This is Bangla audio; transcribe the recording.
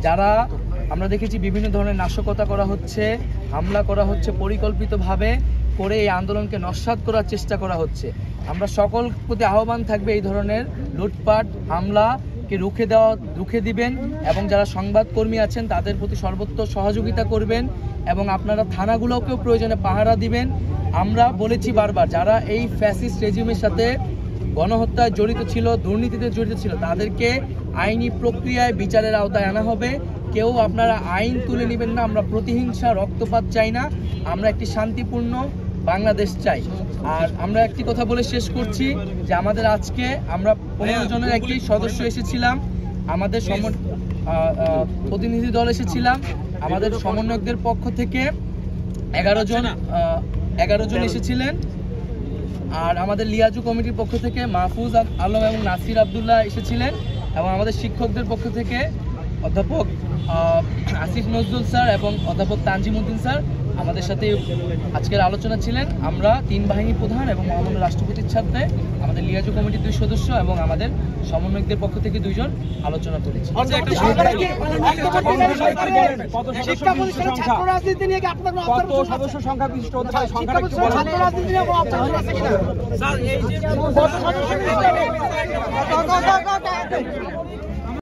যারা আমরা দেখেছি বিভিন্ন ধরনের নাশকতা করা হচ্ছে, হামলা করা হচ্ছে, পরিকল্পিতভাবে করে এই আন্দোলনকে নস্যাৎ করার চেষ্টা করা হচ্ছে। আমরা সকল প্রতি আহ্বান থাকবে এই ধরনের লুটপাট হামলাকে রুখে দিবেন এবং যারা সংবাদকর্মী আছেন তাদের প্রতি সর্বোচ্চ সহযোগিতা করবেন এবং আপনারা থানাগুলোকেও প্রয়োজনে পাহারা দিবেন। আমরা বলেছি বারবার, যারা এই ফ্যাসিস্ট রেজিমের সাথে গণহত্যায় জড়িত ছিল, দুর্নীতিতে জড়িত ছিল, তাদেরকে আইনি প্রক্রিয়ায় বিচারের আওতায় আনা হবে। কেউ আপনারা আইন তুলে নেবেন না। আমরা প্রতিহিংসা, রক্তপাত চাই না। আমরা একটি শান্তিপূর্ণ বাংলাদেশ চাই। আর আমরা একটি কথা বলে শেষ করছি যে আমাদের আজকে আমরা 15 জনের একটি সদস্য এসেছিলাম, আমাদের প্রতিনিধি দল এসেছিলাম, আমাদের সমন্বয়কদের পক্ষ থেকে 11 জন এসেছিলেন, আর আমাদের লিয়াজু কমিটির পক্ষ থেকে মাহফুজ আলম এবং নাসির আবদুল্লাহ এসেছিলেন, এবং আমাদের শিক্ষকদের পক্ষ থেকে অধ্যাপক আসিফ নজরুল স্যার এবং অধ্যাপক তানজিম উদ্দিন স্যার আমাদের সাথে আজকের আলোচনা ছিলেন। আমরা 3 বাহিনী প্রধান এবং মহামান্য রাষ্ট্রপতির সাথে আমাদের লিয়াজু কমিটির 2 সদস্য এবং আমাদের সমন্বয়কদের পক্ষ থেকে 2 জন আলোচনা করেছি। সদস্য সংখ্যা বিশিষ্ট